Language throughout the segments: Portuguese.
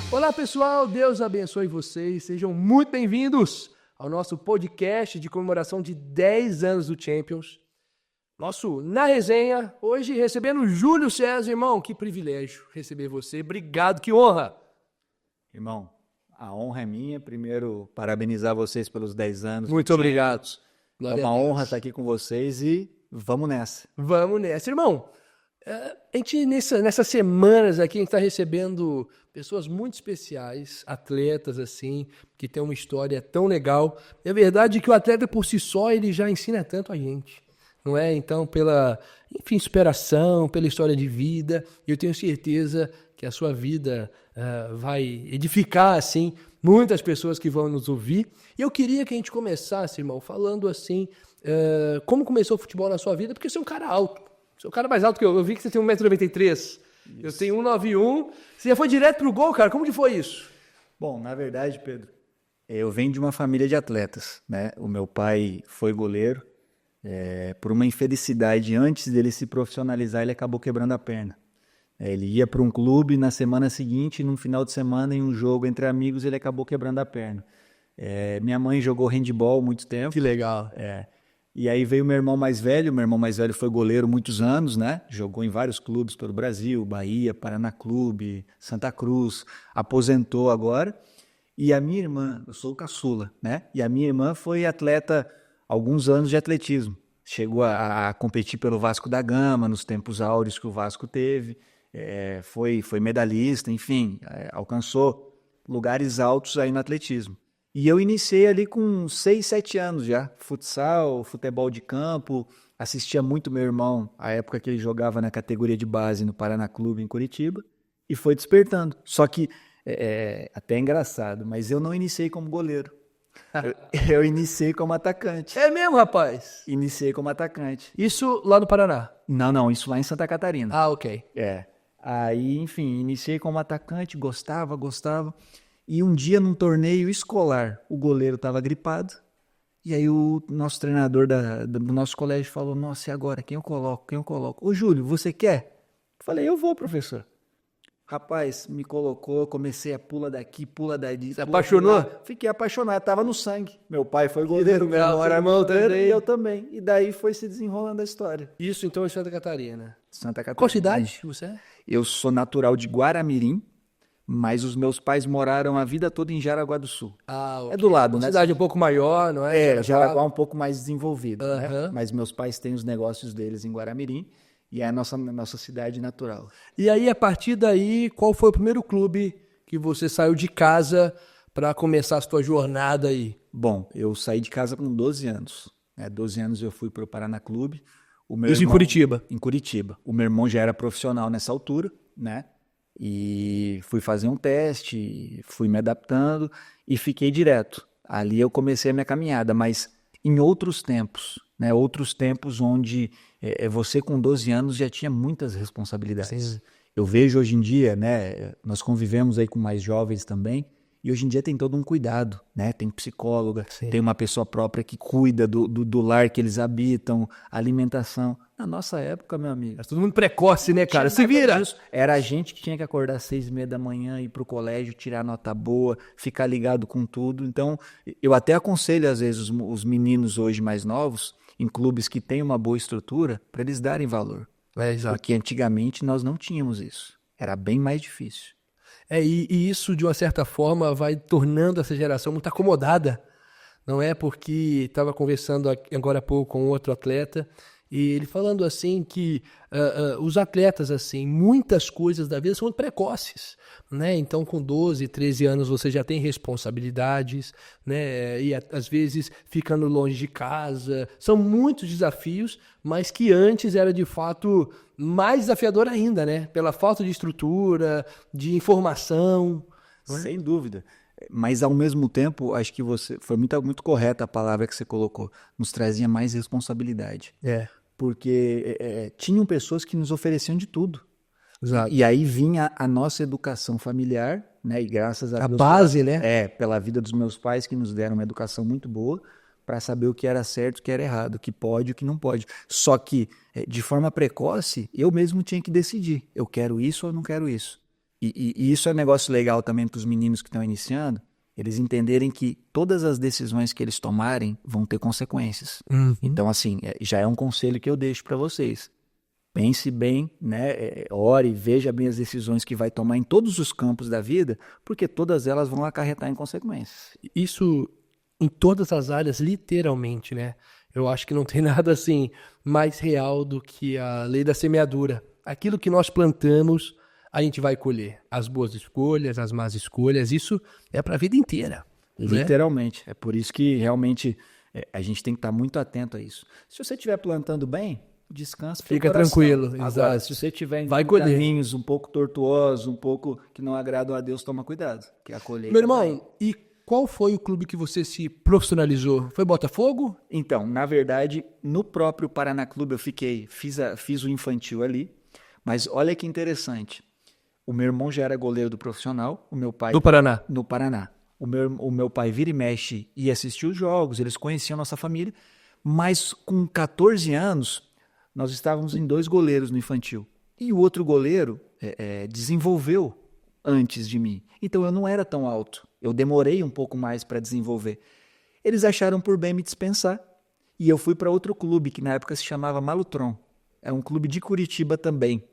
Olá pessoal, Deus abençoe vocês, sejam muito bem-vindos ao nosso podcast de comemoração de 10 anos do Champions. Nosso Na Resenha, hoje recebendo o Júlio César, irmão, que privilégio receber você, obrigado, que honra. Irmão, a honra é minha, primeiro parabenizar vocês pelos 10 anos. Muito obrigado. É uma honra estar aqui com vocês e vamos nessa. Vamos nessa, irmão. A gente, nessas semanas aqui, a gente está recebendo pessoas muito especiais, atletas, assim, que têm uma história tão legal. E a verdade é que o atleta, por si só, ele já ensina tanto a gente, não é? Então, pela, enfim, superação, pela história de vida, eu tenho certeza que a sua vida vai edificar, assim, muitas pessoas que vão nos ouvir. E eu queria que a gente começasse, irmão, falando, assim, como começou o futebol na sua vida, porque você é um cara alto. Você é o cara mais alto que eu. Eu vi que você tem 1,93 m. Eu tenho 1,91 m. Você já foi direto pro gol, cara? Como que foi isso? Bom, na verdade, Pedro, eu venho de uma família de atletas, né? O meu pai foi goleiro. Por uma infelicidade, antes dele se profissionalizar, ele acabou quebrando a perna. Ele ia para um clube na semana seguinte, num final de semana, em um jogo entre amigos, ele acabou quebrando a perna. Minha mãe jogou handball muito tempo. Que legal. E aí veio meu irmão mais velho foi goleiro muitos anos, né? Jogou em vários clubes pelo Brasil, Bahia, Paraná Clube, Santa Cruz, aposentou agora. E a minha irmã, eu sou o caçula, né? E a minha irmã foi atleta há alguns anos de atletismo. Chegou a competir pelo Vasco da Gama, nos tempos áureos que o Vasco teve. Foi medalhista, enfim, alcançou lugares altos aí no atletismo. E eu iniciei ali com 6, 7 anos já, futsal, futebol de campo, assistia muito meu irmão, a época que ele jogava na categoria de base no Paraná Clube em Curitiba, e foi despertando. Só que, até é engraçado, mas eu não iniciei como goleiro, eu iniciei como atacante. É mesmo, rapaz? Iniciei como atacante. Isso lá no Paraná? Não, isso lá em Santa Catarina. Ah, ok. Aí, enfim, iniciei como atacante, gostava. E um dia, num torneio escolar, o goleiro estava gripado. E aí o nosso treinador do nosso colégio falou, nossa, e agora? Quem eu coloco? Ô, Júlio, você quer? Falei, eu vou, professor. Rapaz, me colocou, comecei a pula daqui, pula dali. Você apaixonou? Fiquei apaixonado, tava no sangue. Meu pai foi goleiro, meu legal, irmão também. E eu também. E daí foi se desenrolando a história. Isso então em Santa Catarina. Santa Catarina. Qual cidade você é? Eu sou natural de Guaramirim, mas os meus pais moraram a vida toda em Jaraguá do Sul. Ah, okay. É do lado, uma né? Cidade um pouco maior, não é? Jaraguá é um pouco mais desenvolvido, né? Uhum. Mas meus pais têm os negócios deles em Guaramirim e é a nossa cidade natural. E aí, a partir daí, qual foi o primeiro clube que você saiu de casa para começar a sua jornada aí? Bom, eu saí de casa com 12 anos. 12 anos eu fui para o Paraná Clube. Isso em Curitiba? Em Curitiba. O meu irmão já era profissional nessa altura, né? E fui fazer um teste, fui me adaptando e fiquei direto. Ali eu comecei a minha caminhada, mas em outros tempos, né? Outros tempos onde você com 12 anos já tinha muitas responsabilidades. Sim. Eu vejo hoje em dia, né? Nós convivemos aí com mais jovens também, e hoje em dia tem todo um cuidado, né? Tem psicóloga, Sim. Tem uma pessoa própria que cuida do lar que eles habitam, alimentação. Na nossa época, meu amigo... Era todo mundo precoce, né, cara? Se vira! Era a gente que tinha que acordar às 6h30 da manhã, ir pro colégio, tirar nota boa, ficar ligado com tudo. Então, eu até aconselho, às vezes, os meninos hoje mais novos, em clubes que têm uma boa estrutura, para eles darem valor. Exato. Porque antigamente nós não tínhamos isso. Era bem mais difícil. E isso, de uma certa forma, vai tornando essa geração muito acomodada. Não é? Porque estava conversando agora há pouco com outro atleta, e ele falando assim que os atletas, assim, muitas coisas da vida são muito precoces, né? Então, com 12, 13 anos você já tem responsabilidades, né? E às vezes ficando longe de casa. São muitos desafios, mas que antes era de fato mais desafiador ainda, né? Pela falta de estrutura, de informação. Não é? Sem dúvida. Mas, ao mesmo tempo, acho que foi muito correta a palavra que você colocou. Nos trazia mais responsabilidade. Porque tinham pessoas que nos ofereciam de tudo. Exato. E aí vinha a nossa educação familiar, né? E graças a Deus... A base, né? Pela vida dos meus pais, que nos deram uma educação muito boa para saber o que era certo, o que era errado, o que pode e o que não pode. Só que, de forma precoce, eu mesmo tinha que decidir. Eu quero isso ou não quero isso. E isso é um negócio legal também para os meninos que estão iniciando, eles entenderem que todas as decisões que eles tomarem vão ter consequências. Então, assim, já é um conselho que eu deixo para vocês. Pense bem, né? Ore, veja bem as decisões que vai tomar em todos os campos da vida, porque todas elas vão acarretar em consequências. Isso em todas as áreas, literalmente, né? Eu acho que não tem nada assim mais real do que a lei da semeadura. Aquilo que nós plantamos, a gente vai colher. As boas escolhas, as más escolhas, isso é para a vida inteira. Né? Literalmente. É por isso que realmente a gente tem que estar muito atento a isso. Se você estiver plantando bem, descansa. Fica tranquilo. Agora, exato. se você estiver em vai colher. caminhos um pouco tortuosos, um pouco que não agradam a Deus, toma cuidado, que a colheita Meu irmão, vai. e qual foi o clube que você se profissionalizou? Foi Botafogo? Então, na verdade, no próprio Paraná Clube eu fiz o infantil ali, mas olha que interessante. O meu irmão já era goleiro do profissional, o meu pai... Do Paraná. No Paraná. O meu pai vira e mexe e assistia os jogos, eles conheciam a nossa família, mas com 14 anos, nós estávamos em 2 goleiros no infantil. E o outro goleiro desenvolveu antes de mim. Então eu não era tão alto. Eu demorei um pouco mais para desenvolver. Eles acharam por bem me dispensar. E eu fui para outro clube, que na época se chamava Malutron. É um clube de Curitiba também.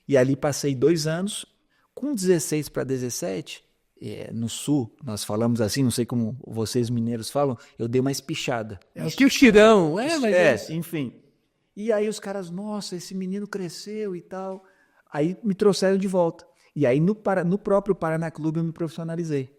E ali passei 2 anos. Com 16 para 17, no sul, nós falamos assim, não sei como vocês mineiros falam, eu dei uma espichada. Que o tirão. Mas enfim. E aí os caras, nossa, esse menino cresceu e tal. Aí me trouxeram de volta. E aí no próprio Paraná Clube eu me profissionalizei.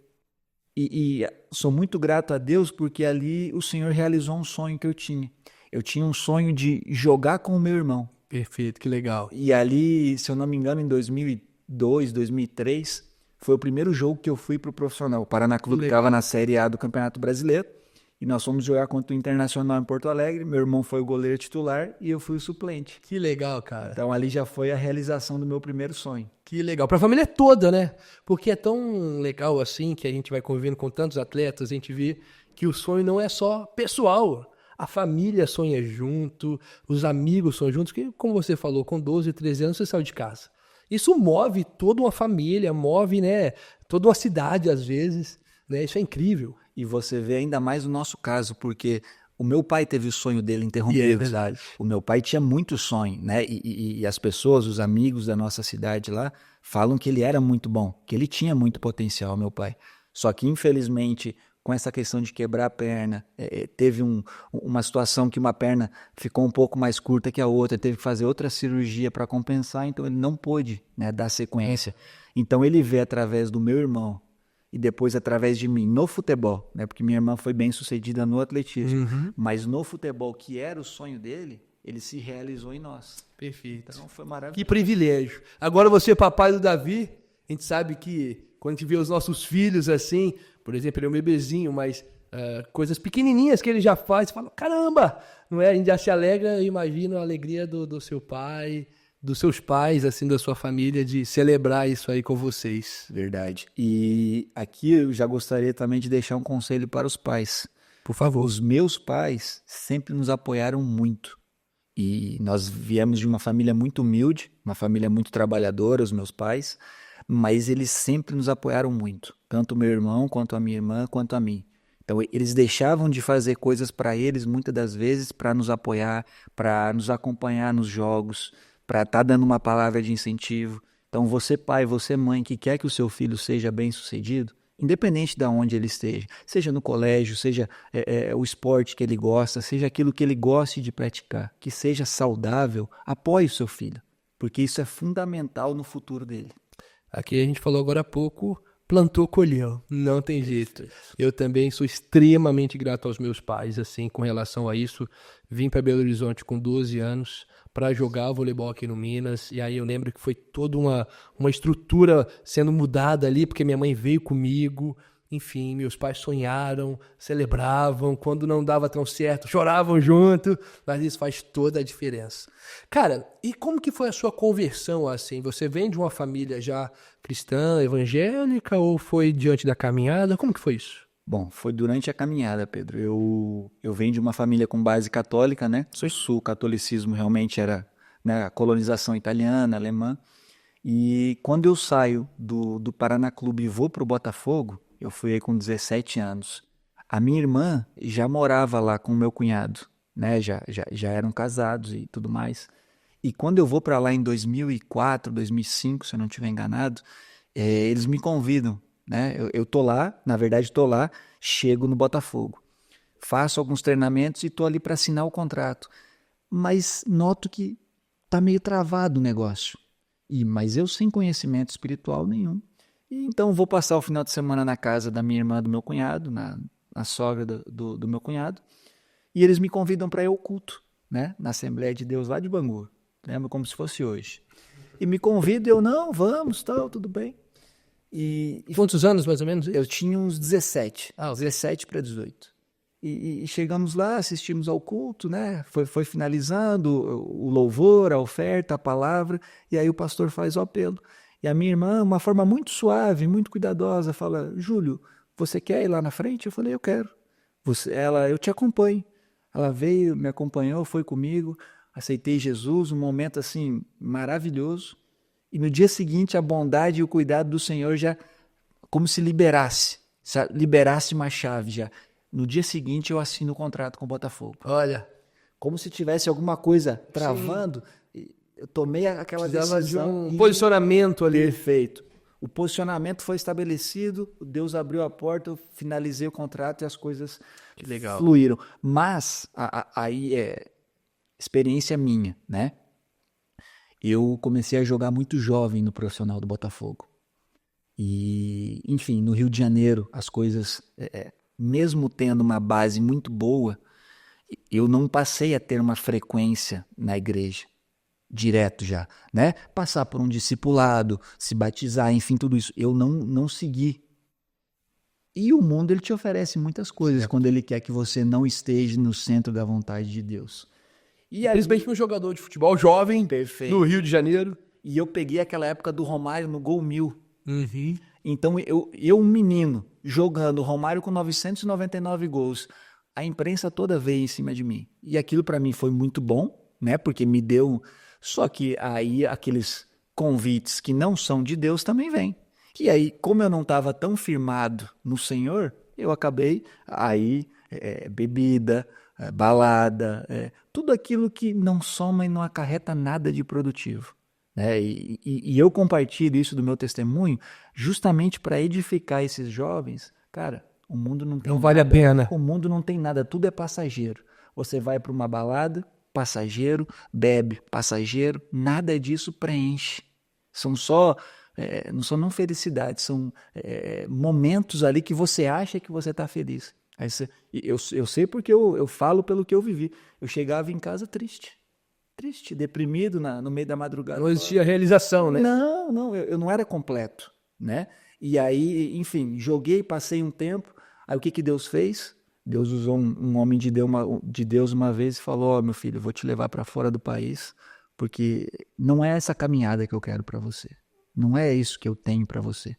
E sou muito grato a Deus porque ali o Senhor realizou um sonho que eu tinha. Eu tinha um sonho de jogar com o meu irmão. Perfeito, que legal. E ali, se eu não me engano, em 2002, 2003, foi o primeiro jogo que eu fui pro profissional. O Paraná Clube estava na Série A do Campeonato Brasileiro. E nós fomos jogar contra o Internacional em Porto Alegre. Meu irmão foi o goleiro titular e eu fui o suplente. Que legal, cara. Então ali já foi a realização do meu primeiro sonho. Que legal. Pra família toda, né? Porque é tão legal assim que a gente vai convivendo com tantos atletas, a gente vê que o sonho não é só pessoal. A família sonha junto, os amigos sonham juntos, que como você falou, com 12, 13 anos você saiu de casa. Isso move toda uma família, move, né, toda uma cidade às vezes, né? Isso é incrível. E você vê ainda mais o nosso caso, porque o meu pai teve o sonho dele interrompido. E é verdade. O meu pai tinha muito sonho, né? E as pessoas, os amigos da nossa cidade lá, falam que ele era muito bom, que ele tinha muito potencial, meu pai. Só que, infelizmente, com essa questão de quebrar a perna, teve uma situação que uma perna ficou um pouco mais curta que a outra, teve que fazer outra cirurgia para compensar, então ele não pôde, né, dar sequência. Então ele vê através do meu irmão e depois através de mim no futebol, né, porque minha irmã foi bem sucedida no atletismo, mas no futebol, que era o sonho dele, ele se realizou em nós. Perfeito. Então foi maravilhoso. Que privilégio. Agora você, papai do Davi, a gente sabe que quando a gente vê os nossos filhos assim, por exemplo, ele é um bebezinho, mas coisas pequenininhas que ele já faz, fala, caramba, não é? A gente já se alegra e imagina a alegria do seu pai, dos seus pais, assim, da sua família, de celebrar isso aí com vocês. Verdade. E aqui eu já gostaria também de deixar um conselho para os pais. Por favor. Os meus pais sempre nos apoiaram muito. E nós viemos de uma família muito humilde, uma família muito trabalhadora, os meus pais, mas eles sempre nos apoiaram muito, tanto o meu irmão, quanto a minha irmã, quanto a mim. Então eles deixavam de fazer coisas para eles, muitas das vezes, para nos apoiar, para nos acompanhar nos jogos, para estar dando uma palavra de incentivo. Então você pai, você mãe, que quer que o seu filho seja bem-sucedido, independente de onde ele esteja, seja no colégio, seja o esporte que ele gosta, seja aquilo que ele goste de praticar, que seja saudável, apoie o seu filho, porque isso é fundamental no futuro dele. Aqui a gente falou agora há pouco, plantou, colheu, não tem jeito. Eu também sou extremamente grato aos meus pais, assim, com relação a isso. Vim para Belo Horizonte com 12 anos para jogar voleibol aqui no Minas, e aí eu lembro que foi toda uma estrutura sendo mudada ali, porque minha mãe veio comigo. Enfim, meus pais sonharam, celebravam, quando não dava tão certo, choravam junto, mas isso faz toda a diferença. Cara, e como que foi a sua conversão, assim? Você vem de uma família já cristã, evangélica, ou foi diante da caminhada? Como que foi isso? Bom, foi durante a caminhada, Pedro. Eu venho de uma família com base católica, né? O catolicismo realmente era, né, a colonização italiana, alemã. E quando eu saio do Paraná Clube e vou para o Botafogo, eu fui aí com 17 anos. A minha irmã já morava lá com o meu cunhado, né? Já eram casados e tudo mais. E quando eu vou para lá em 2004, 2005, se eu não estiver enganado, eles me convidam, né? Eu tô lá, na verdade tô lá, chego no Botafogo, faço alguns treinamentos e tô ali para assinar o contrato. Mas noto que tá meio travado o negócio. Mas eu sem conhecimento espiritual nenhum. E então vou passar o final de semana na casa da minha irmã, do meu cunhado, na sogra do meu cunhado, e eles me convidam para ir ao culto, né? Na Assembleia de Deus lá de Bangu. Lembro como se fosse hoje. E me convidam, eu, não, vamos, tal, tudo bem. E quantos anos, mais ou menos? Eu tinha uns 17, Ah, 17 para 18. E chegamos lá, assistimos ao culto, né? Foi finalizando o louvor, a oferta, a palavra, e aí o pastor faz o apelo. E a minha irmã, uma forma muito suave, muito cuidadosa, fala: Júlio, você quer ir lá na frente? Eu falei: eu quero. Eu te acompanho. Ela veio, me acompanhou, foi comigo, aceitei Jesus, um momento assim maravilhoso. E no dia seguinte, a bondade e o cuidado do Senhor já como se liberasse uma chave já. No dia seguinte, eu assino o contrato com o Botafogo. Olha, Como se tivesse alguma coisa travando, eu tomei aquela precisava de decisão. um posicionamento ali. Perfeito. O posicionamento foi estabelecido, Deus abriu a porta, eu finalizei o contrato e as coisas Que legal. fluíram. Mas, aí é experiência minha, né? Eu comecei a jogar muito jovem no profissional do Botafogo. E, enfim, no Rio de Janeiro, as coisas, mesmo tendo uma base muito boa, eu não passei a ter uma frequência na igreja, direto já, né? Passar por um discipulado, se batizar, enfim, tudo isso. Eu não segui. E o mundo, ele te oferece muitas coisas quando ele quer que você não esteja no centro da vontade de Deus. E principalmente um jogador de futebol jovem, Perfeito. no Rio de Janeiro. E eu peguei aquela época do Romário no Gol 1000. Uhum. Então, um menino, jogando, Romário com 999 gols, a imprensa toda veio em cima de mim. E aquilo para mim foi muito bom, né? Porque me deu... Só que aí aqueles convites que não são de Deus também vêm. E aí, como eu não estava tão firmado no Senhor, eu acabei aí bebida, balada, tudo aquilo que não soma e não acarreta nada de produtivo. E eu compartilho isso do meu testemunho justamente para edificar esses jovens. Cara, o mundo não tem Não nada. vale a pena. O mundo não tem nada, tudo é passageiro. Você vai para uma balada, passageiro, bebe, passageiro, nada disso preenche. São só, não são não felicidades, são momentos ali que você acha que você está feliz. Eu sei porque eu falo pelo que eu vivi. Eu chegava em casa triste, deprimido no meio da madrugada. Não existia realização, né? Não, eu não era completo, né? E aí, enfim, joguei, passei um tempo. Aí o que Deus fez? Deus usou um homem de Deus uma vez e falou: ó, meu filho, eu vou te levar para fora do país, porque não é essa caminhada que eu quero para você. Não é isso que eu tenho para você.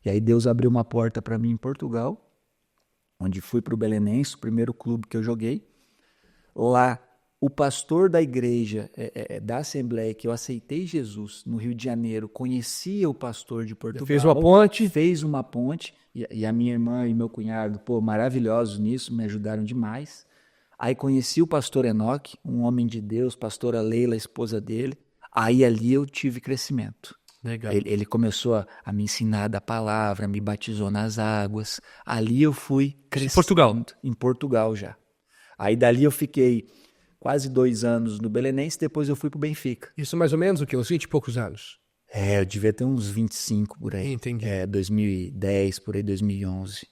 E aí Deus abriu uma porta para mim em Portugal, onde fui para o Belenenses, o primeiro clube que eu joguei. Lá, o pastor da igreja, da Assembleia, que eu aceitei Jesus no Rio de Janeiro, conhecia o pastor de Portugal. Fez uma ponte. Fez uma ponte. E a minha irmã e meu cunhado, maravilhosos nisso, me ajudaram demais. Aí conheci o pastor Enoque, um homem de Deus, pastora Leila, a esposa dele. Aí ali eu tive crescimento. Legal. Ele começou a me ensinar da palavra, me batizou nas águas. Ali eu fui crescendo. Em Portugal? Em Portugal já. Aí dali eu fiquei quase 2 anos no Belenenses, depois eu fui pro Benfica. Isso mais ou menos o quê? Uns 20 e poucos anos? Eu devia ter uns 25 por aí. Entendi. 2010, por aí, 2011.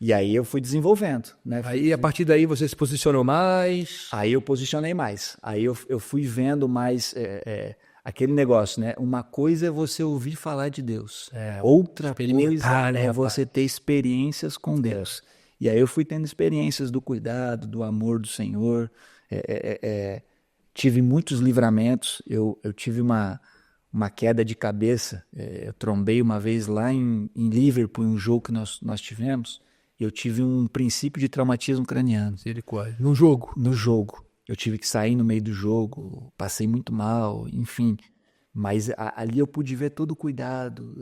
E aí eu fui desenvolvendo, né? Aí, a partir daí, você se posicionou mais? Aí eu posicionei mais. Aí eu fui vendo mais aquele negócio, né? Uma coisa é você ouvir falar de Deus. Outra coisa né, é você ter experiências com Deus. E aí eu fui tendo experiências do cuidado, do amor do Senhor. Tive muitos livramentos. Eu tive uma queda de cabeça. Eu trombei uma vez lá em Liverpool, um jogo que nós tivemos. Eu tive um princípio de traumatismo craniano. Misericórdia. No jogo? No jogo. Eu tive que sair no meio do jogo, passei muito mal, enfim. Mas ali eu pude ver todo o cuidado,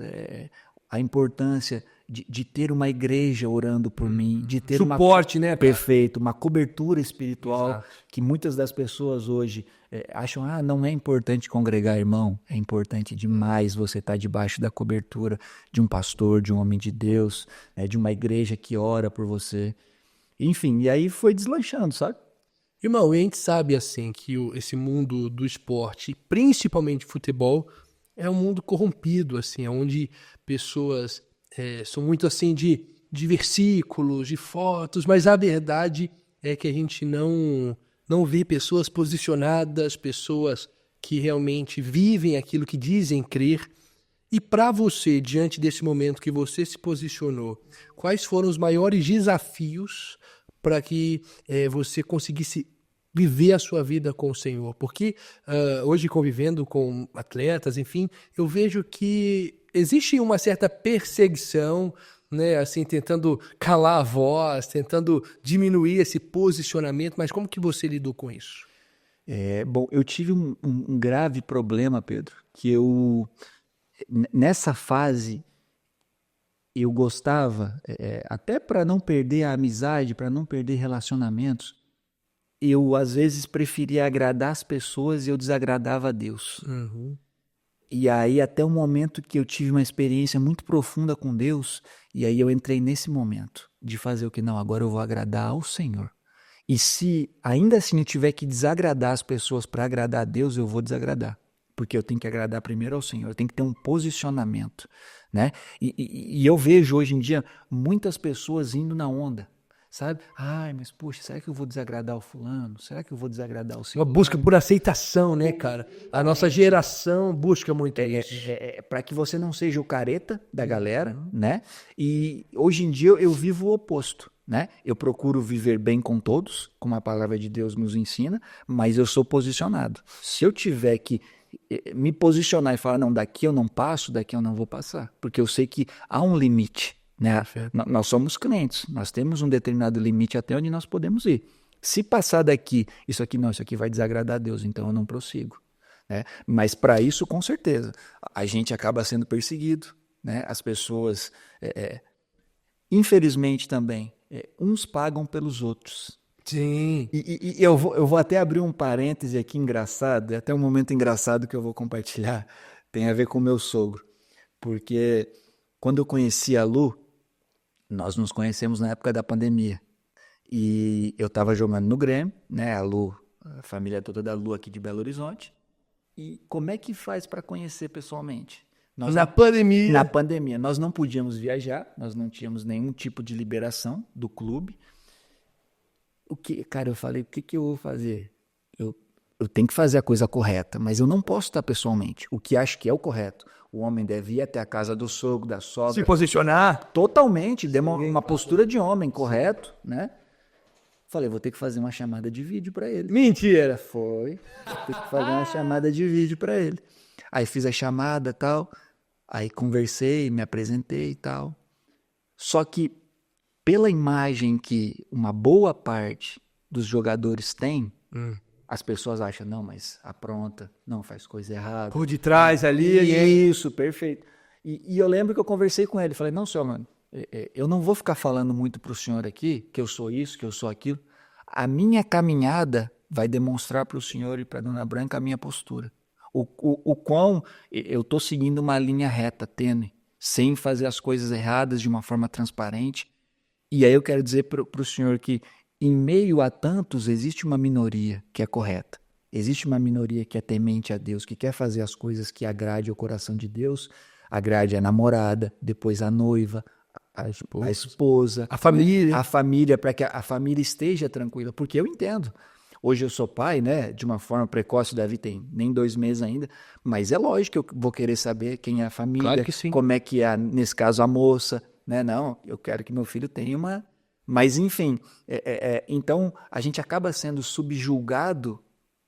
a importância de ter uma igreja orando por mim, de ter Suporte, né? Perfeito, uma cobertura espiritual. Exato. Que muitas das pessoas hoje acham, não é importante congregar, irmão. É importante demais você estar debaixo da cobertura de um pastor, de um homem de Deus, de uma igreja que ora por você. Enfim, e aí foi deslanchando, sabe? Irmão, e a gente sabe assim que esse mundo do esporte, principalmente futebol, é um mundo corrompido, assim, onde pessoas são muito assim de versículos, de fotos, mas a verdade é que a gente não vê pessoas posicionadas, pessoas que realmente vivem aquilo que dizem crer. E para você, diante desse momento que você se posicionou, quais foram os maiores desafios para que você conseguisse viver a sua vida com o Senhor? Porque hoje, convivendo com atletas, enfim, eu vejo que existe uma certa perseguição, né, assim, tentando calar a voz, tentando diminuir esse posicionamento, mas como que você lidou com isso? Bom, eu tive um grave problema, Pedro, que nessa fase, eu gostava, até para não perder a amizade, para não perder relacionamentos, eu às vezes preferia agradar as pessoas e eu desagradava a Deus. Uhum. E aí até o momento que eu tive uma experiência muito profunda com Deus, e aí eu entrei nesse momento de fazer o que não, agora eu vou agradar ao Senhor. E se ainda assim eu tiver que desagradar as pessoas para agradar a Deus, eu vou desagradar. Porque eu tenho que agradar primeiro ao Senhor, eu tenho que ter um posicionamento, né? E eu vejo hoje em dia muitas pessoas indo na onda, sabe? Ai, mas poxa, será que eu vou desagradar o fulano? Será que eu vou desagradar o Uma Senhor? busca por aceitação, né, cara? A nossa geração busca muito isso. Para que você não seja o careta da galera, né? E hoje em dia eu vivo o oposto, né? Eu procuro viver bem com todos, como a palavra de Deus nos ensina, mas eu sou posicionado. Se eu tiver que me posicionar e falar, não, daqui eu não passo, daqui eu não vou passar, porque eu sei que há um limite, né? Nós somos crentes, nós temos um determinado limite até onde nós podemos ir. Se passar daqui, isso aqui vai desagradar a Deus, então eu não prossigo. Né? Mas para isso, com certeza, a gente acaba sendo perseguido, né? As pessoas, infelizmente também, uns pagam pelos outros. Sim. E eu vou até abrir um parêntese aqui engraçado, é até um momento engraçado que eu vou compartilhar, tem a ver com o meu sogro, porque quando eu conheci a Lu, nós nos conhecemos na época da pandemia, e eu estava jogando no Grêmio, né? A Lu, a família toda da Lu aqui de Belo Horizonte. E como é que faz para conhecer pessoalmente? Na pandemia. Na pandemia. Nós não podíamos viajar, nós não tínhamos nenhum tipo de liberação do clube. Cara, eu falei, o que eu vou fazer? Eu tenho que fazer a coisa correta, mas eu não posso estar pessoalmente. O que acho que é o correto. O homem deve ir até a casa do sogro, da sogra. Se posicionar. Totalmente, uma postura de homem, correto, né? Falei, vou ter que fazer uma chamada de vídeo para ele. Mentira. Foi. Vou ter que fazer uma chamada de vídeo para ele. Aí fiz a chamada e tal. Aí conversei, me apresentei e tal. Só que pela imagem que uma boa parte dos jogadores tem, as pessoas acham, não, mas apronta, não, faz coisa errada. Por detrás ali. E é isso, perfeito. E eu lembro que eu conversei com ele. Falei, não, senhor, mano, eu não vou ficar falando muito para o senhor aqui que eu sou isso, que eu sou aquilo. A minha caminhada vai demonstrar para o senhor e para a dona Branca a minha postura. O quão eu estou seguindo uma linha reta, tênue, sem fazer as coisas erradas de uma forma transparente. E aí eu quero dizer para o senhor que em meio a tantos existe uma minoria que é correta. Existe uma minoria que é temente a Deus, que quer fazer as coisas que agrade ao coração de Deus, agrade a namorada, depois a noiva, a esposa, a família, para que a família esteja tranquila, porque eu entendo. Hoje eu sou pai, né? De uma forma precoce, o Davi tem nem 2 meses ainda, mas é lógico que eu vou querer saber quem é a família, claro que sim. como é que é, nesse caso, a moça, né? Não, eu quero que meu filho tenha uma... Mas, enfim, então a gente acaba sendo subjulgado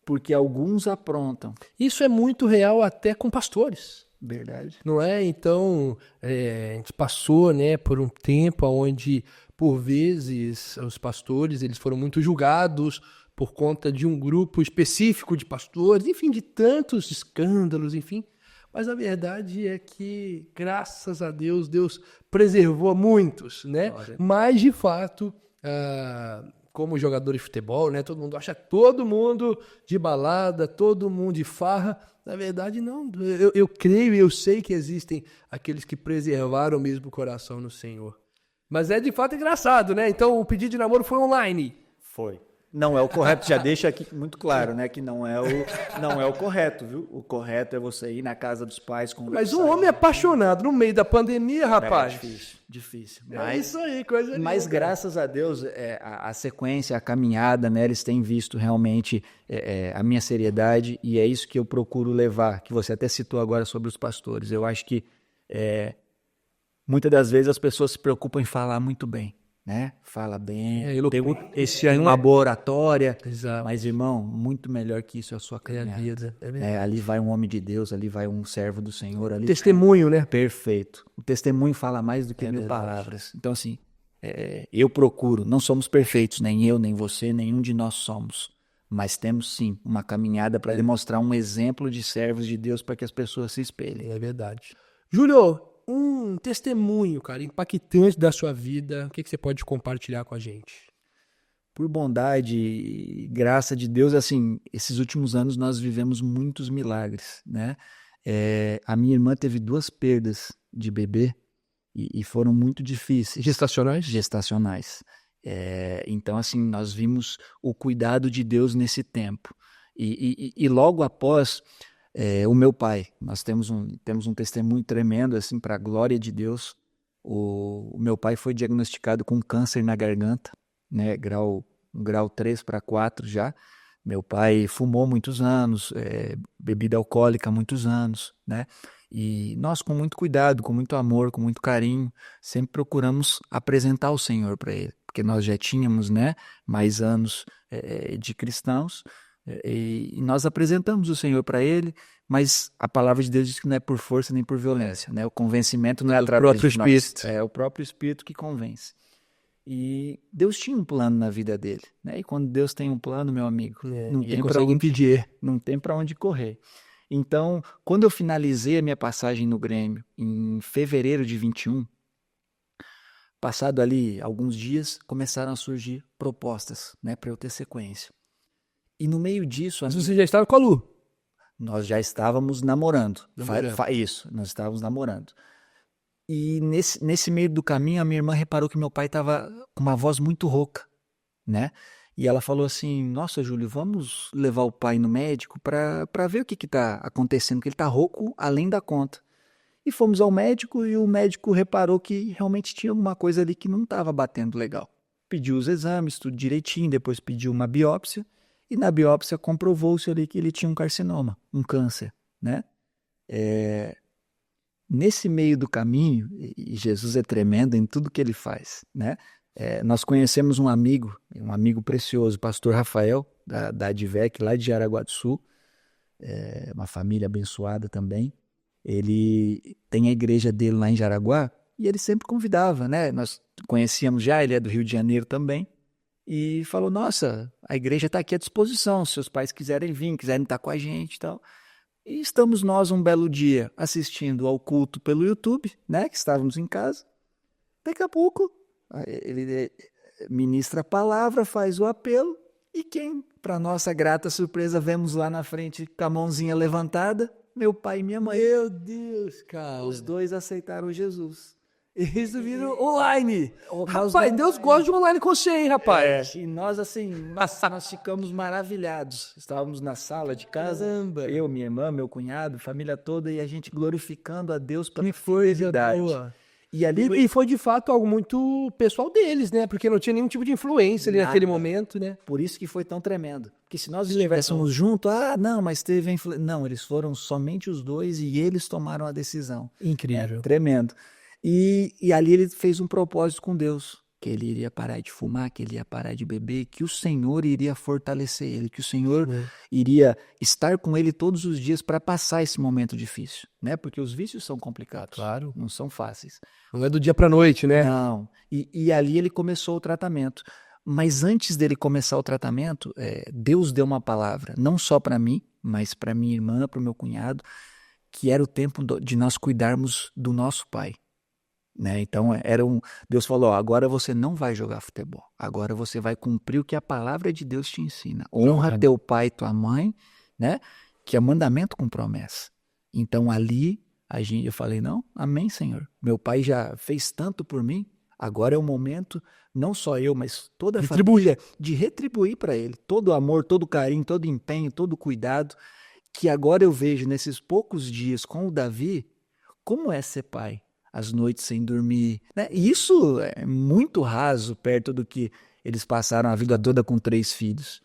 porque alguns aprontam. Isso é muito real até com pastores. Verdade. Não é? Então, a gente passou, né, por um tempo onde, por vezes, os pastores eles foram muito julgados por conta de um grupo específico de pastores, enfim, de tantos escândalos, enfim. Mas a verdade é que, graças a Deus, Deus preservou muitos, né? Glória. Mas, de fato, como jogador de futebol, né? Todo mundo acha todo mundo de balada, todo mundo de farra. Na verdade, não. Eu creio e eu sei que existem aqueles que preservaram mesmo o coração no Senhor. Mas é de fato engraçado, né? Então, o pedido de namoro foi online. Foi. Não é o correto, já deixa aqui muito claro, né? Que não é o correto, viu? O correto é você ir na casa dos pais conversar. Mas um homem apaixonado no meio da pandemia, rapaz. Difícil. É isso aí, coisa linda. Mas graças a Deus, a sequência, a caminhada, né? Eles têm visto realmente a minha seriedade e é isso que eu procuro levar, que você até citou agora sobre os pastores. Eu acho que muitas das vezes as pessoas se preocupam em falar muito bem. Né? Fala bem, tem uma boa oratória, mas irmão, muito melhor que isso é a sua caminhada. Vida. Ali vai um homem de Deus, ali vai um servo do Senhor. Ali testemunho, né? Perfeito. O testemunho fala mais do que 1000 palavras. Então assim, eu procuro, não somos perfeitos, nem eu, nem você, nenhum de nós somos, mas temos sim uma caminhada para demonstrar um exemplo de servos de Deus para que as pessoas se espelhem. É verdade. Júlio, um testemunho, cara, impactante da sua vida, o que você pode compartilhar com a gente? Por bondade e graça de Deus, assim, esses últimos anos nós vivemos muitos milagres, né? A minha irmã teve 2 perdas de bebê e foram muito difíceis. Gestacionais. Então, assim, nós vimos o cuidado de Deus nesse tempo. E logo após... o meu pai, nós temos um testemunho tremendo, assim, para a glória de Deus. O meu pai foi diagnosticado com câncer na garganta, né, grau 3 para 4 já. Meu pai fumou muitos anos, bebida alcoólica muitos anos, né? E nós, com muito cuidado, com muito amor, com muito carinho, sempre procuramos apresentar o Senhor para ele, porque nós já tínhamos, né, mais anos de cristãos. E nós apresentamos o Senhor para ele, mas a palavra de Deus diz que não é por força nem por violência, né? O convencimento não é através de nós, é o próprio Espírito que convence. E Deus tinha um plano na vida dele, né? E quando Deus tem um plano, meu amigo, não tem para onde impedir, não tem para onde correr. Então, quando eu finalizei a minha passagem no Grêmio em fevereiro de 21, passado ali alguns dias, começaram a surgir propostas, né, para eu ter sequência. E no meio disso... Mas você já estava com a Lu? Nós já estávamos namorando. Isso, nós estávamos namorando. E nesse meio do caminho, a minha irmã reparou que meu pai estava com uma voz muito rouca, né? E ela falou assim, nossa, Júlio, vamos levar o pai no médico para ver o que está acontecendo, que ele está rouco além da conta. E fomos ao médico e o médico reparou que realmente tinha alguma coisa ali que não estava batendo legal. Pediu os exames, tudo direitinho, depois pediu uma biópsia. E na biópsia comprovou-se ali que ele tinha um carcinoma, um câncer, né? Nesse meio do caminho, e Jesus é tremendo em tudo que ele faz, né? Nós conhecemos um amigo precioso, o pastor Rafael, da Advec, lá de Jaraguá do Sul, uma família abençoada também. Ele tem a igreja dele lá em Jaraguá e ele sempre convidava, né? Nós conhecíamos já, ele é do Rio de Janeiro também. E falou, nossa, a igreja está aqui à disposição, se seus pais quiserem vir, quiserem estar com a gente e tal. E estamos nós um belo dia assistindo ao culto pelo YouTube, né, que estávamos em casa. Daqui a pouco, ele ministra a palavra, faz o apelo, e quem, para nossa grata surpresa, vemos lá na frente com a mãozinha levantada? Meu pai e minha mãe. Meu Deus, cara. Os 2 aceitaram Jesus. Isso vira online. Rapaz, Deus gosta de online com você, hein, rapaz? E nós, assim, nós ficamos maravilhados. Estávamos na sala de casa, caramba, eu, minha irmã, meu cunhado, família toda, e a gente glorificando a Deus pela felicidade. E foi, de fato, algo muito pessoal deles, né? Porque não tinha nenhum tipo de influência ali naquele momento, né? Por isso que foi tão tremendo. Porque se nós estivéssemos juntos, não, mas teve influência. Não, eles foram somente os 2 e eles tomaram a decisão. Incrível. Tremendo. E ali ele fez um propósito com Deus, que ele iria parar de fumar, que ele ia parar de beber, que o Senhor iria fortalecer ele, que o Senhor iria estar com ele todos os dias para passar esse momento difícil, né? Porque os vícios são complicados, claro, não são fáceis. Não é do dia para a noite, né? Não, e ali ele começou o tratamento. Mas antes dele começar o tratamento, Deus deu uma palavra, não só para mim, mas para minha irmã, para o meu cunhado, que era o tempo de nós cuidarmos do nosso pai. Né? Então, Deus falou, agora você não vai jogar futebol, agora você vai cumprir o que a palavra de Deus te ensina. Honra teu pai e tua mãe, né? Que é mandamento com promessa. Então, ali, eu falei, não, amém, Senhor. Meu pai já fez tanto por mim, agora é o momento, não só eu, mas toda a família, de retribuir para ele todo o amor, todo o carinho, todo o empenho, todo o cuidado, que agora eu vejo nesses poucos dias com o Davi, como é ser pai. As noites sem dormir, né? E isso é muito raso perto do que eles passaram a vida toda com 3 filhos.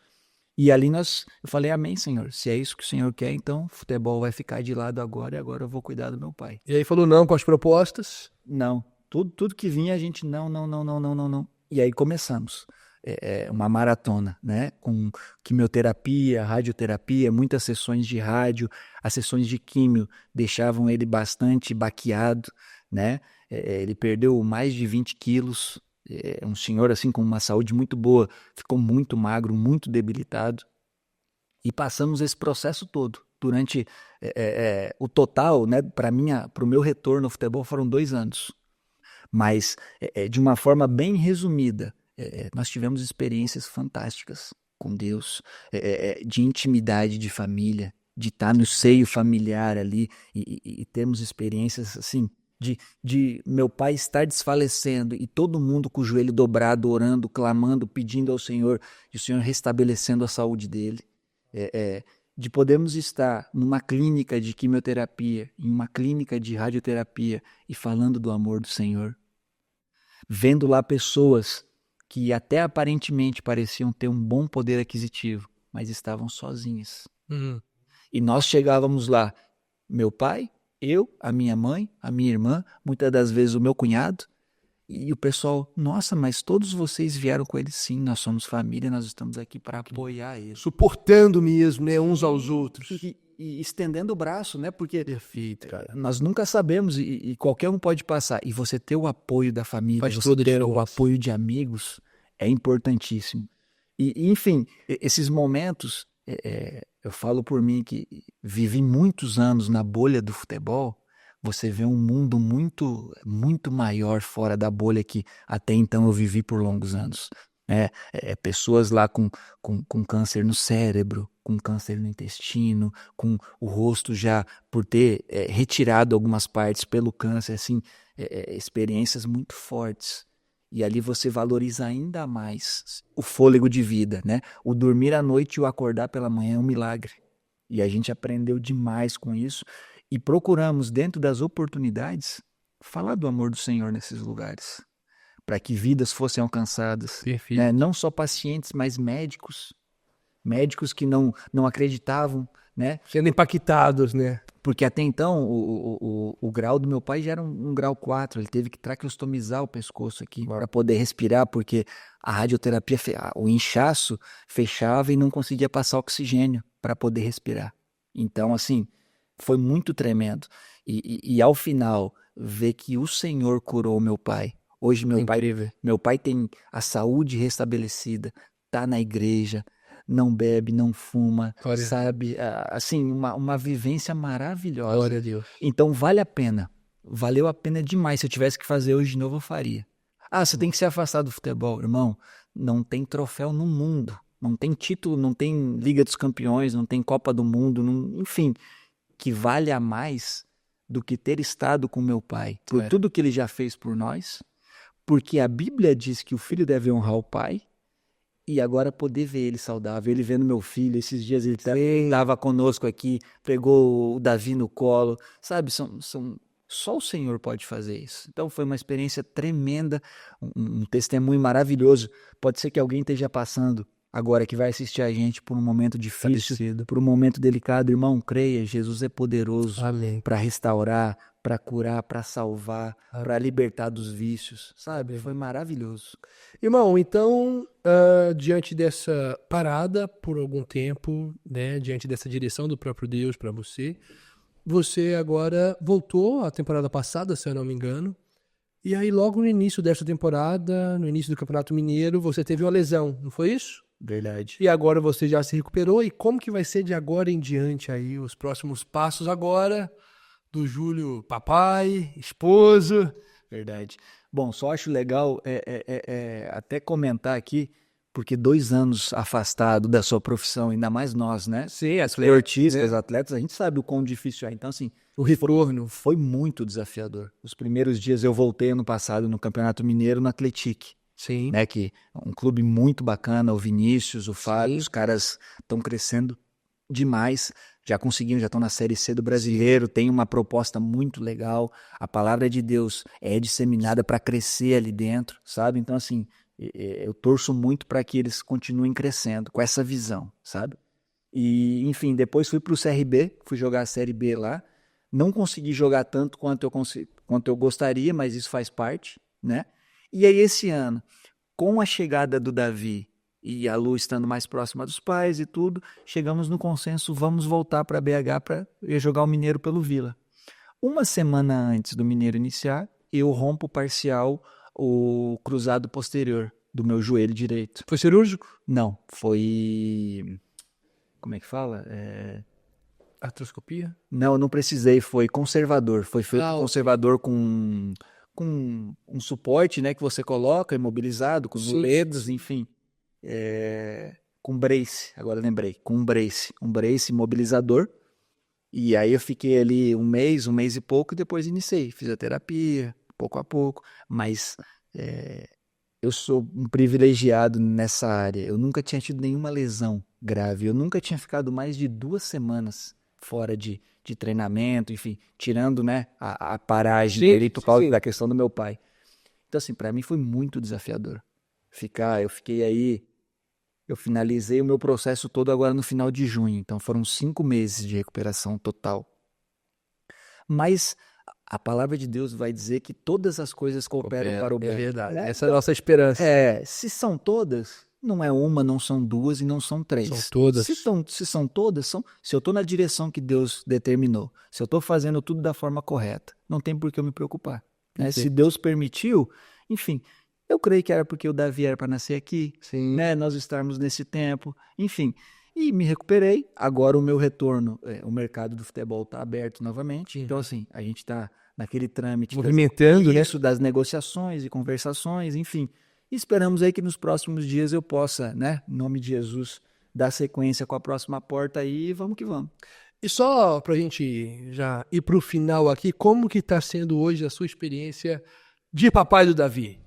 E ali eu falei, amém, Senhor. Se é isso que o Senhor quer, então futebol vai ficar de lado agora e agora eu vou cuidar do meu pai. E aí falou não com as propostas? Não. Tudo que vinha a gente não. E aí começamos. Uma maratona, né? Com quimioterapia, radioterapia, muitas sessões de rádio, as sessões de químio deixavam ele bastante baqueado, né? Ele perdeu mais de 20 quilos, um senhor assim com uma saúde muito boa, ficou muito magro, muito debilitado, e passamos esse processo todo. Durante o total, né, para o meu retorno ao futebol foram 2 anos, mas de uma forma bem resumida, nós tivemos experiências fantásticas com Deus, de intimidade de família, de estar no seio familiar ali e termos experiências assim, de meu pai estar desfalecendo e todo mundo com o joelho dobrado, orando, clamando, pedindo ao Senhor, e o Senhor restabelecendo a saúde dele. De podermos estar numa clínica de quimioterapia, em uma clínica de radioterapia e falando do amor do Senhor. Vendo lá pessoas que até aparentemente pareciam ter um bom poder aquisitivo, mas estavam sozinhas. E nós chegávamos lá, meu pai, eu, a minha mãe, a minha irmã, muitas das vezes o meu cunhado, e o pessoal, nossa, mas todos vocês vieram com ele? Sim, nós somos família, nós estamos aqui para apoiar ele. Suportando mesmo, né, uns aos outros. E estendendo o braço, né, porque perfeito, cara. Nós nunca sabemos e qualquer um pode passar. E você ter o apoio da família, você ter o apoio de amigos é importantíssimo. E enfim, esses momentos, eu falo por mim que vivi muitos anos na bolha do futebol, você vê um mundo muito, muito maior fora da bolha que até então eu vivi por longos anos. Pessoas lá com câncer no cérebro, com câncer no intestino, com o rosto já por ter retirado algumas partes pelo câncer, assim, experiências muito fortes. E ali você valoriza ainda mais o fôlego de vida, né? O dormir à noite e o acordar pela manhã é um milagre. E a gente aprendeu demais com isso e procuramos, dentro das oportunidades, falar do amor do Senhor nesses lugares, para que vidas fossem alcançadas. Né? Não só pacientes, mas médicos que não acreditavam, né? Sendo impactados, né? Porque até então o grau do meu pai já era um grau 4, ele teve que traqueostomizar o pescoço aqui para poder respirar, porque a radioterapia, o inchaço fechava e não conseguia passar oxigênio para poder respirar. Então, assim, foi muito tremendo. E ao final, ver que o Senhor curou meu pai. Hoje meu pai tem a saúde restabelecida, tá na igreja, não bebe, não fuma, sabe? Assim, uma vivência maravilhosa. Glória a Deus. Então vale a pena. Valeu a pena demais. Se eu tivesse que fazer hoje de novo, eu faria. Você tem que se afastar do futebol, irmão. Não tem troféu no mundo. Não tem título, não tem Liga dos Campeões, não tem Copa do Mundo, enfim, que valha mais do que ter estado com meu pai. Por tudo que ele já fez por nós. Porque a Bíblia diz que o filho deve honrar o pai. E agora poder ver ele saudável, ele vendo meu filho, esses dias ele estava conosco aqui, pegou o Davi no colo, sabe, só o Senhor pode fazer isso. Então foi uma experiência tremenda, um testemunho maravilhoso. Pode ser que alguém esteja passando agora, que vai assistir a gente por um momento difícil, por um momento delicado. Irmão, creia, Jesus é poderoso para restaurar, para curar, para salvar, para libertar dos vícios, sabe? Foi maravilhoso. Irmão, então, diante dessa parada por algum tempo, né, diante dessa direção do próprio Deus para você agora voltou à temporada passada, se eu não me engano, e aí logo no início dessa temporada, no início do Campeonato Mineiro, você teve uma lesão, não foi isso? Verdade. E agora você já se recuperou, e como que vai ser de agora em diante aí, os próximos passos agora? do Júlio papai, esposo. Verdade. Bom, só acho legal até comentar aqui, porque 2 anos afastado da sua profissão, ainda mais nós, né? Sim, Esportistas, atletas, a gente sabe o quão difícil é. Então, assim, o retorno. foi muito desafiador. Os primeiros dias eu voltei ano passado no Campeonato Mineiro no Atletique, Sim. né? Que é um clube muito bacana, o Vinícius, o Fábio, Sim. os caras estão crescendo demais. Já conseguiram, já estão na Série C do Brasileiro, tem uma proposta muito legal. A palavra de Deus é disseminada para crescer ali dentro, sabe? Então, assim, eu torço muito para que eles continuem crescendo com essa visão, sabe? E, enfim, depois fui para o CRB, fui jogar a Série B lá. Não consegui jogar tanto quanto eu gostaria, mas isso faz parte, né? E aí, esse ano, com a chegada do Davi e a Lu estando mais próxima dos pais e tudo, chegamos no consenso, vamos voltar para BH para jogar o Mineiro pelo Vila. Uma semana antes do Mineiro iniciar, eu rompo parcial o cruzado posterior do meu joelho direito. Foi cirúrgico? Não, foi... Como é que fala? Artroscopia? Não, não precisei, foi conservador. Foi feito Ah, ok. conservador com um suporte, né, que você coloca, imobilizado, com Sim, muletas, sim. enfim. Com brace, agora lembrei, com um brace imobilizador. E aí eu fiquei ali um mês e pouco, e depois iniciei fisioterapia, pouco a pouco. Mas eu sou um privilegiado nessa área. Eu nunca tinha tido nenhuma lesão grave. Eu nunca tinha ficado mais de 2 semanas fora de treinamento, enfim, tirando, né, a paragem dele por causa da questão do meu pai. Então, assim, para mim foi muito desafiador. Eu finalizei o meu processo todo agora no final de junho. Então foram 5 meses de recuperação total. Mas a palavra de Deus vai dizer que todas as coisas cooperam para o bem. É verdade. Né? Essa é a nossa esperança. Se são todas, não é uma, não são 2 e não são 3. São todas. Se são todas, se eu estou na direção que Deus determinou, se eu estou fazendo tudo da forma correta, não tem por que eu me preocupar. Né? Se Deus permitiu, enfim, eu creio que era porque o Davi era para nascer aqui, né? Nós estarmos nesse tempo, enfim. E me recuperei. Agora o meu retorno, o mercado do futebol está aberto novamente. Então, assim, a gente está naquele trâmite movimentando, né? Das negociações e conversações, enfim. E esperamos aí que nos próximos dias eu possa, né, em nome de Jesus, dar sequência com a próxima porta aí e vamos que vamos. E só para a gente já ir para o final aqui, como que está sendo hoje a sua experiência de papai do Davi?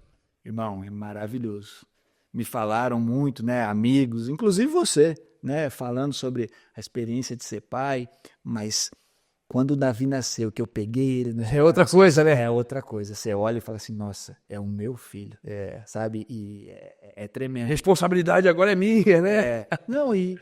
Irmão, é maravilhoso. Me falaram muito, né, amigos, inclusive você, né, falando sobre a experiência de ser pai, mas quando o Davi nasceu, que eu peguei ele... É outra coisa, né? É outra coisa. Você olha e fala assim, nossa, é o meu filho, sabe? E é tremendo. A responsabilidade agora é minha, né? Não, e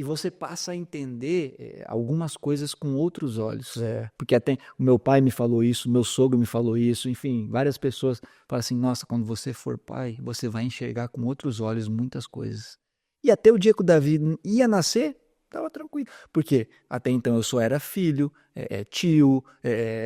você passa a entender algumas coisas com outros olhos. Porque até o meu pai me falou isso, o meu sogro me falou isso, enfim, várias pessoas falam assim, nossa, quando você for pai, você vai enxergar com outros olhos muitas coisas. E até o dia que o Davi ia nascer, estava tranquilo. Porque até então eu só era filho, tio,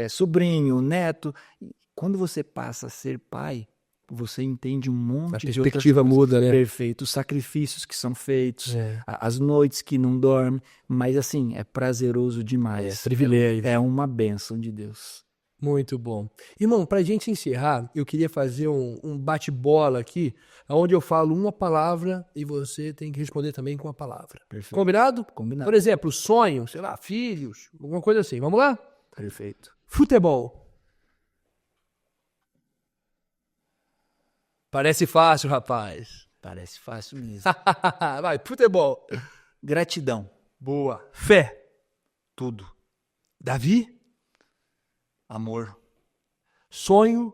sobrinho, neto. E quando você passa a ser pai, você entende um monte de outras coisas. Muda, né? Perfeito, os sacrifícios que são feitos, as noites que não dormem, mas assim, é prazeroso demais. Privilégio. É uma bênção de Deus. Muito bom. Irmão, para a gente encerrar, eu queria fazer um bate-bola aqui, onde eu falo uma palavra e você tem que responder também com uma palavra. Perfeito. Combinado? Combinado. Por exemplo, sonho, sei lá, filhos, alguma coisa assim. Vamos lá? Perfeito. Futebol. Parece fácil, rapaz. Parece fácil mesmo. Vai, futebol. Gratidão. Boa. Fé. Tudo. Davi. Amor. Sonho.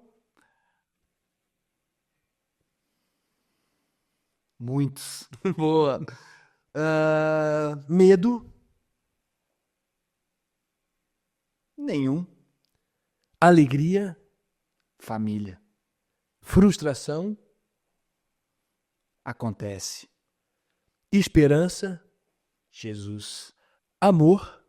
Muitos. Boa. Medo. Nenhum. Alegria. Família. Frustração. Acontece. Esperança. Jesus. Amor.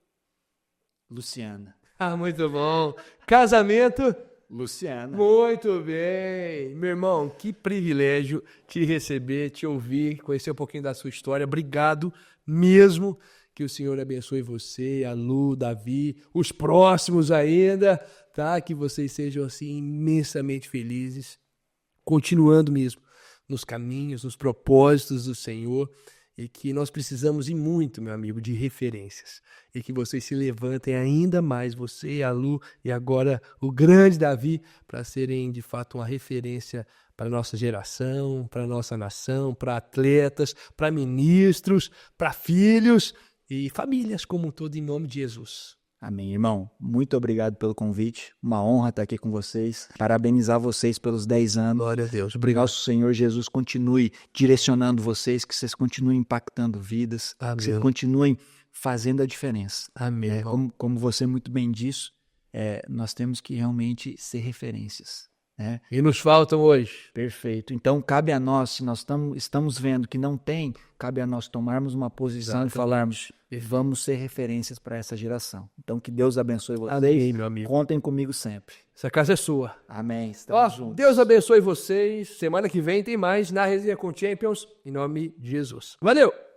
Luciana. Ah, muito bom. Casamento. Luciana. Muito bem. Meu irmão, que privilégio te receber, te ouvir, conhecer um pouquinho da sua história. Obrigado mesmo. Que o Senhor abençoe você, a Lu, Davi, os próximos ainda, tá? Que vocês sejam assim imensamente felizes, continuando mesmo nos caminhos, nos propósitos do Senhor, e que nós precisamos e muito, meu amigo, de referências, e que vocês se levantem ainda mais, você, a Lu e agora o grande Davi, para serem de fato uma referência para a nossa geração, para a nossa nação, para atletas, para ministros, para filhos e famílias como um todo, em nome de Jesus. Amém, irmão. Muito obrigado pelo convite. Uma honra estar aqui com vocês. Parabenizar vocês pelos 10 anos. Glória a Deus. Obrigado. Nosso Senhor Jesus continue direcionando vocês, que vocês continuem impactando vidas, Amém. que vocês continuem fazendo a diferença. Amém. Como você muito bem disse, nós temos que realmente ser referências. E nos faltam hoje. Perfeito. Então, cabe a nós, se nós estamos vendo que não tem, cabe a nós tomarmos uma posição e falarmos, vamos ser referências para essa geração. Então, que Deus abençoe vocês. Amém, meu amigo. Contem comigo sempre. Essa casa é sua. Amém. Estamos juntos. Deus abençoe vocês. Semana que vem tem mais na Resenha com Champions, em nome de Jesus. Valeu!